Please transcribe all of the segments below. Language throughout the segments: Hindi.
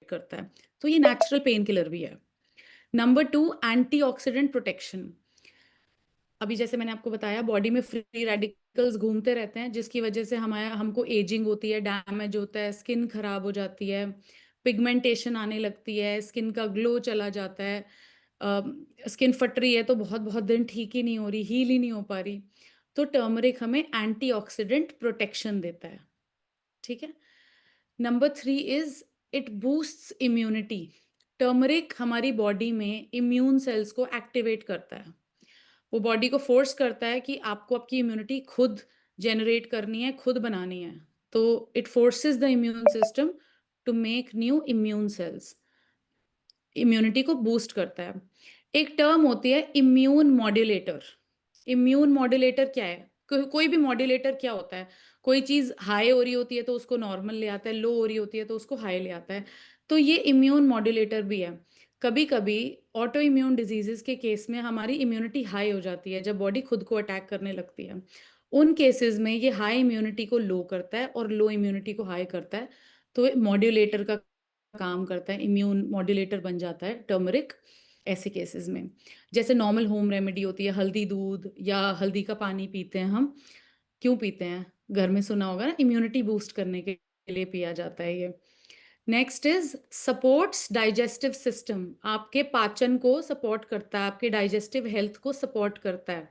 करता है, तो ये नेचुरल पेन किलर भी है। Number 2, antioxidant protection. अभी जैसे मैंने आपको बताया, बॉडी में फ्री रेडिकल्स घूमते रहते हैं, जिसकी वजह से हमारा हमको एजिंग होती है, डैमेज होता है, स्किन खराब हो जाती है, पिगमेंटेशन आने लगती है, स्किन का ग्लो चला जाता है, स्किन फट रही है तो बहुत बहुत दिन ठीक ही नहीं हो रही, हील ही नहीं हो पा रही। तो टर्मरिक हमें एंटीऑक्सीडेंट प्रोटेक्शन देता है। ठीक है। Number 3 is it boosts immunity. Turmeric हमारी बॉडी में इम्यून सेल्स को एक्टिवेट करता है। वो बॉडी को फोर्स करता है कि आपको आपकी इम्यूनिटी खुद जनरेट करनी है, खुद बनानी है। तो it forces the immune system to make new immune cells, immunity को बूस्ट करता है। एक टर्म होती है इम्यून मॉड्यूलेटर। इम्यून मॉड्यूलेटर क्या है? कोई भी मॉड्यूलेटर क्या होता है? कोई चीज हाई हो रही होती है तो उसको नॉर्मल ले आता है, लो हो रही होती है तो उसको हाई ले आता है। तो ये इम्यून मॉड्यूलेटर भी है। कभी कभी ऑटो इम्यून डिजीजेस के केस में हमारी इम्यूनिटी हाई हो जाती है, जब बॉडी खुद को अटैक करने लगती है। उन केसेस में ये हाई इम्यूनिटी को लो करता है और लो इम्यूनिटी को हाई करता है। तो मॉड्यूलेटर का काम करता है, इम्यून मॉड्यूलेटर बन जाता है टर्मरिक ऐसे केसेस में। जैसे नॉर्मल होम रेमेडी होती है, हल्दी दूध या हल्दी का पानी पीते हैं हम। क्यों पीते हैं? घर में सुना होगा ना, इम्यूनिटी बूस्ट करने के लिए पिया जाता है ये। Next is supports digestive system. आपके पाचन को सपोर्ट करता है, आपके डाइजेस्टिव हेल्थ को सपोर्ट करता है,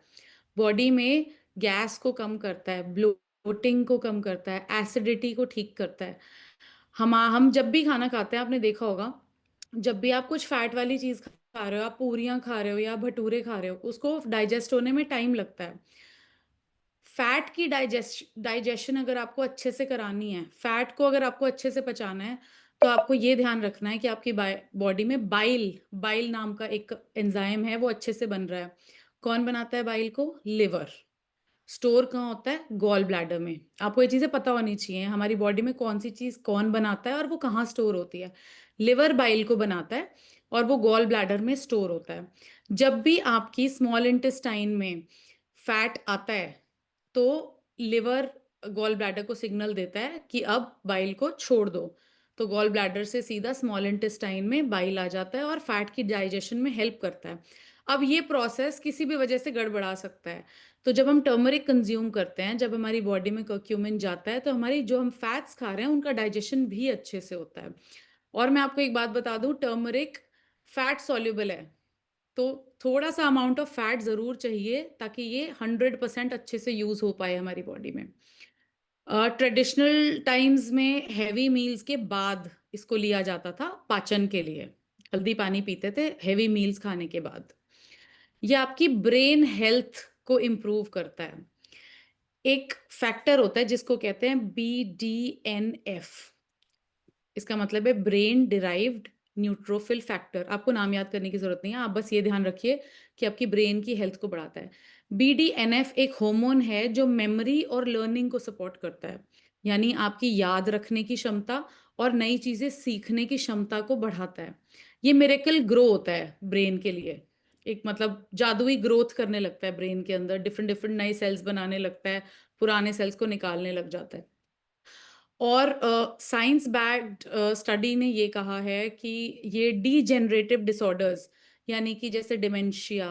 बॉडी में गैस को कम करता है, ब्लोटिंग को कम करता है, एसिडिटी को ठीक करता है। हम जब भी खाना खाते हैं, आपने देखा होगा, जब भी आप कुछ फैट वाली चीज खा रहे हो, आप पूरियां खा रहे हो या भटूरे खा रहे हो, उसको डाइजेस्ट होने में टाइम लगता है। फैट की डाइजेशन अगर आपको अच्छे से करानी है, फैट को अगर आपको अच्छे से पचाना है, तो आपको ये ध्यान रखना है कि आपकी बॉडी में बाइल बाइल नाम का एक एंजाइम है, वो अच्छे से बन रहा है। कौन बनाता है बाइल को? लिवर। स्टोर कहाँ होता है? गॉल ब्लैडर में। आपको ये चीजें पता होनी चाहिए, हमारी बॉडी में कौन सी चीज कौन बनाता है और वो कहाँ स्टोर होती है। लिवर बाइल को बनाता है और वो गॉल ब्लैडर में स्टोर होता है। जब भी आपकी स्मॉल इंटेस्टाइन में फैट आता है, तो लिवर गॉल ब्लैडर को सिग्नल देता है कि अब बाइल को छोड़ दो। तो गॉल ब्लैडर से सीधा स्मॉल इंटेस्टाइन में बाइल आ जाता है और फैट की डाइजेशन में हेल्प करता है। अब ये प्रोसेस किसी भी वजह से गड़बड़ा सकता है। तो जब हम टर्मरिक कंज्यूम करते हैं, जब हमारी बॉडी में कर्क्यूमिन जाता है, तो हमारी जो हम फैट्स खा रहे हैं उनका डाइजेशन भी अच्छे से होता है। और मैं आपको एक बात बता दूं, टर्मरिक फैट सॉल्युबल है। तो थोड़ा सा अमाउंट ऑफ फैट जरूर चाहिए ताकि ये 100% अच्छे से यूज हो पाए हमारी बॉडी में। ट्रेडिशनल टाइम्स में हैवी मील्स के बाद इसको लिया जाता था पाचन के लिए। हल्दी पानी पीते थे हैवी मील्स खाने के बाद। ये आपकी ब्रेन हेल्थ को इम्प्रूव करता है। एक फैक्टर होता है जिसको कहते हैं BDNF। इसका मतलब है ब्रेन डिराइव्ड न्यूट्रोफिल फैक्टर। आपको नाम याद करने की जरूरत नहीं है, आप बस ये ध्यान रखिए कि आपकी ब्रेन की हेल्थ को बढ़ाता है। BDNF एक हार्मोन है जो मेमोरी और लर्निंग को सपोर्ट करता है, यानी आपकी याद रखने की क्षमता और नई चीजें सीखने की क्षमता को बढ़ाता है। ये मिरेकल ग्रो होता है ब्रेन के लिए, एक मतलब जादुई ग्रोथ करने लगता है ब्रेन के अंदर, डिफरेंट डिफरेंट नए सेल्स बनाने लगता है, पुराने सेल्स को निकालने लग जाता है। और साइंस बैक्ड स्टडी ने ये कहा है कि ये डीजेनरेटिव डिसऑर्डर्स, यानी कि जैसे डिमेंशिया,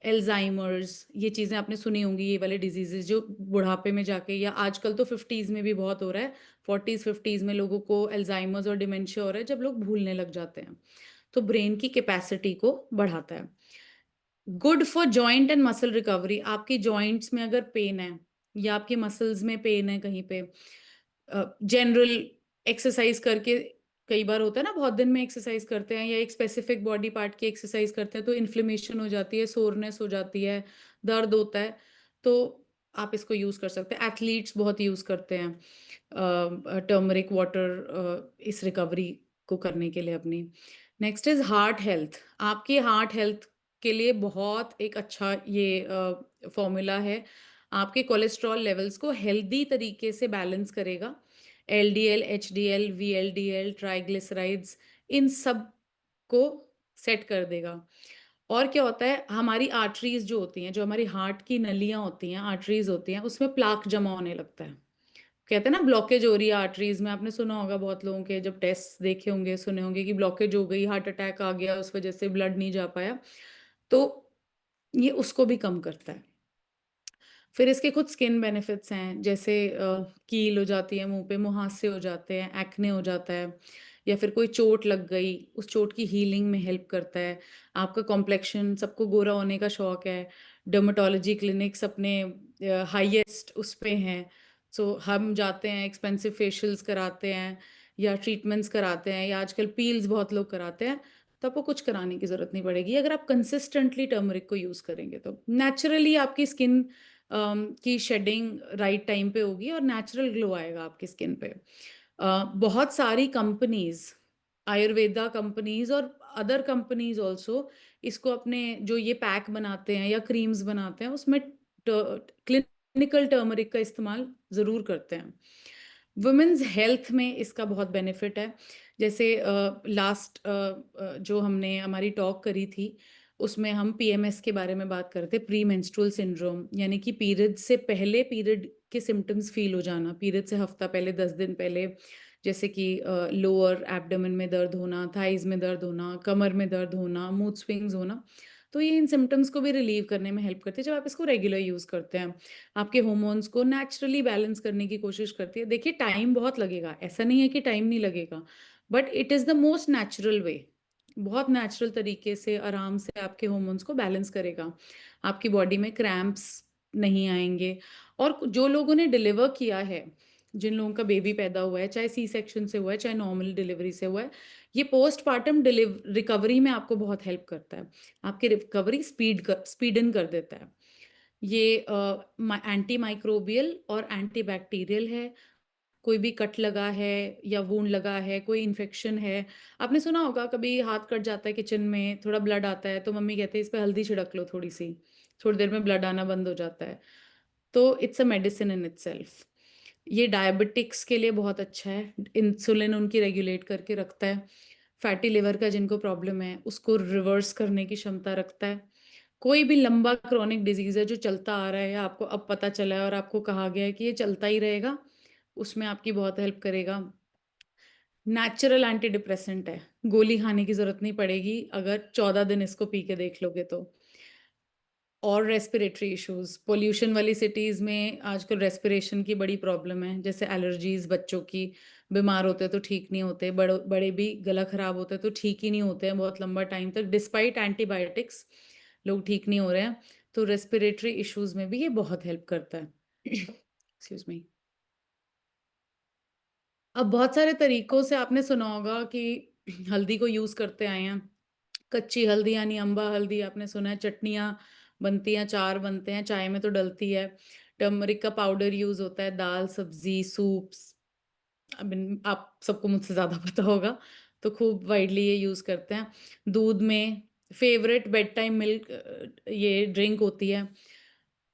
एल्जाइमर्स, ये चीज़ें आपने सुनी होंगी, ये वाले डिजीजेज जो बुढ़ापे में जाके, या आजकल तो 50s में भी बहुत हो रहा है, 40s 50s में लोगों को एल्जाइमर्स और डिमेंशिया हो रहा है, जब लोग भूलने लग जाते हैं। तो ब्रेन की कैपेसिटी को बढ़ाता है। Good for joint and muscle recovery. आपकी जॉइंट्स में अगर पेन है या आपकी मसल्स में पेन है कहीं पे, जनरल एक्सरसाइज करके, कई बार होता है ना, बहुत दिन में एक्सरसाइज करते हैं या एक स्पेसिफिक बॉडी पार्ट की एक्सरसाइज करते हैं तो इन्फ्लेमेशन हो जाती है, सोरनेस हो जाती है, दर्द होता है। तो आप इसको यूज कर सकते हैं। एथलीट्स बहुत यूज करते हैं टर्मरिक वाटर इस रिकवरी को करने के लिए अपनी। Next is heart health. आपकी हार्ट हेल्थ के लिए बहुत एक अच्छा ये फॉर्मूला है। आपके कोलेस्ट्रॉल लेवल्स को हेल्दी तरीके से बैलेंस करेगा। LDL, HDL, VLDL, ट्राइग्लिसराइड्स, इन सब को सेट कर देगा। और क्या होता है, हमारी आर्टरीज जो होती हैं, जो हमारी हार्ट की नलियां होती हैं, आर्टरीज होती हैं, उसमें प्लाक जमा होने लगता है। कहते हैं ना ब्लॉकेज हो रही है आर्टरीज में, आपने सुना होगा बहुत लोगों के जब टेस्ट देखे होंगे, सुने होंगे कि ब्लॉकेज हो गई, हार्ट अटैक आ गया, उस वजह से ब्लड नहीं जा पाया। तो ये उसको भी कम करता है। फिर इसके कुछ स्किन बेनिफिट्स हैं, जैसे कील हो जाती है मुंह पे, मुहासे हो जाते हैं, एक्ने हो जाता है, या फिर कोई चोट लग गई, उस चोट की हीलिंग में हेल्प करता है। आपका कॉम्प्लेक्शन, सबको गोरा होने का शौक है, डर्मेटोलॉजी क्लिनिक्स अपने हाईएस्ट उस पे हैं। सो हम जाते हैं, एक्सपेंसिव फेशियल्स कराते हैं या ट्रीटमेंट्स कराते हैं, या आजकल पील्स बहुत लोग कराते हैं। तो आपको कुछ कराने की ज़रूरत नहीं पड़ेगी अगर आप कंसिस्टेंटली टर्मरिक को यूज़ करेंगे तो। नेचुरली आपकी स्किन की शेडिंग राइट टाइम पे होगी और नेचुरल ग्लो आएगा आपकी स्किन पे। बहुत सारी कंपनीज़, आयुर्वेदा कंपनीज़ और अदर कंपनीज़ ऑल्सो इसको अपने जो ये पैक बनाते हैं या क्रीम्स बनाते हैं उसमें क्लिनिकल टर्मरिक का इस्तेमाल ज़रूर करते हैं। वुमेन्स हेल्थ में इसका बहुत बेनिफिट है। जैसे लास्ट जो हमने हमारी टॉक करी थी उसमें हम पीएमएस के बारे में बात कर रहे थे, प्री मेंस्ट्रुअल सिंड्रोम, यानी कि पीरियड से पहले पीरियड के सिम्टम्स फील हो जाना, पीरियड से हफ्ता पहले, 10 दिन पहले, जैसे कि लोअर एब्डोमेन में दर्द होना, थाइज में दर्द होना, कमर में दर्द होना, मूड स्विंग्स होना। तो ये इन सिम्टम्स को भी रिलीव करने में हेल्प करती है जब आप इसको रेगुलर यूज़ करते हैं। आपके हार्मोन्स को नेचुरली बैलेंस करने की कोशिश करती है। देखिए टाइम बहुत लगेगा, ऐसा नहीं है कि टाइम नहीं लगेगा, but it is the most natural way. बहुत नेचुरल तरीके से आराम से आपके हार्मोन्स को बैलेंस करेगा। आपकी बॉडी में क्रैम्प्स नहीं आएँगे। और जो लोगों ने डिलीवर किया है, जिन लोगों का बेबी पैदा हुआ है, चाहे सी सेक्शन से हुआ है, चाहे नॉर्मल डिलीवरी से हुआ है, ये पोस्टपार्टम रिकवरी में आपको बहुत हेल्प करता है। आपकी रिकवरी स्पीडन कर देता है। ये एंटी माइक्रोबियल और एंटी बैक्टीरियल है। कोई भी कट लगा है या वुंड लगा है, कोई इन्फेक्शन है, आपने सुना होगा कभी हाथ कट जाता है किचन में, थोड़ा ब्लड आता है तो मम्मी कहते हैं इस पे हल्दी छिड़क लो थोड़ी सी, थोड़ी देर में ब्लड आना बंद हो जाता है। तो it's a medicine in itself. ये डायबिटिक्स के लिए बहुत अच्छा है, इंसुलिन उनकी रेगुलेट करके रखता है। फैटी लिवर का जिनको प्रॉब्लम है उसको रिवर्स करने की क्षमता रखता है। कोई भी लंबा क्रोनिक डिजीज है जो चलता आ रहा है या आपको अब पता चला है और आपको कहा गया है कि ये चलता ही रहेगा, उसमें आपकी बहुत हेल्प करेगा। नेचुरल एंटी डिप्रेसेंट है, गोली खाने की जरूरत नहीं पड़ेगी अगर 14 दिन इसको पी के देख लोगे तो। और रेस्पिरेटरी इश्यूज, पोल्यूशन वाली सिटीज में आजकल रेस्पिरेशन की बड़ी प्रॉब्लम है, जैसे एलर्जीज, बच्चों की बीमार होते तो ठीक नहीं होते, बड़े बड़े भी गला खराब होते तो ठीक ही नहीं होते हैं बहुत लंबा टाइम तक, डिस्पाइट एंटीबायोटिक्स लोग ठीक नहीं हो रहे हैं। तो रेस्पिरेटरी इश्यूज में भी ये बहुत हेल्प करता है। Excuse me. अब बहुत सारे तरीकों से आपने सुना होगा कि हल्दी को यूज करते आए हैं। कच्ची हल्दी यानी अम्बा हल्दी, आपने सुना है चटनियाँ बनती हैं, अचार बनते हैं, चाय में तो डलती है। टर्मरिक का पाउडर यूज़ होता है दाल, सब्ज़ी, सूप्स। आई मीन आप सबको मुझसे ज़्यादा पता होगा, तो खूब वाइडली ये यूज़ करते हैं। दूध में फ़ेवरेट बेड टाइम मिल्क ये ड्रिंक होती है।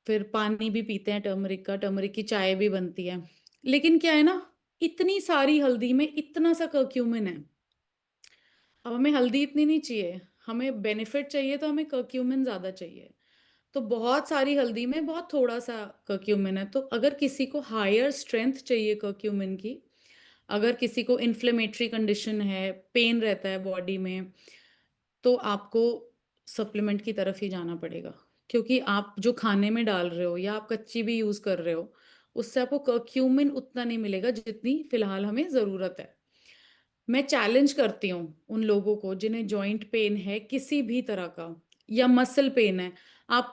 फिर पानी भी पीते हैं टर्मरिक का, टर्मरिक की चाय भी बनती है। लेकिन क्या है ना, इतनी सारी हल्दी में इतना सा कर्क्यूमिन है। अब हमें हल्दी इतनी नहीं चाहिए, हमें बेनिफिट चाहिए तो हमें कर्क्यूमिन ज़्यादा चाहिए। तो बहुत सारी हल्दी में बहुत थोड़ा-सा कर्क्यूमिन है। तो अगर किसी को हायर स्ट्रेंथ चाहिए कर्क्यूमिन की, अगर किसी को इन्फ्लेमेटरी कंडीशन है, पेन रहता है बॉडी में, तो आपको सप्लीमेंट की तरफ ही जाना पड़ेगा। क्योंकि आप जो खाने में डाल रहे हो या आप कच्ची भी यूज़ कर रहे हो, उससे आपको कर्क्यूमिन उतना नहीं मिलेगा जितनी फ़िलहाल हमें ज़रूरत है। मैं चैलेंज करती हूँ उन लोगों को जिन्हें जॉइंट पेन है किसी भी तरह का या मसल पेन है, आपको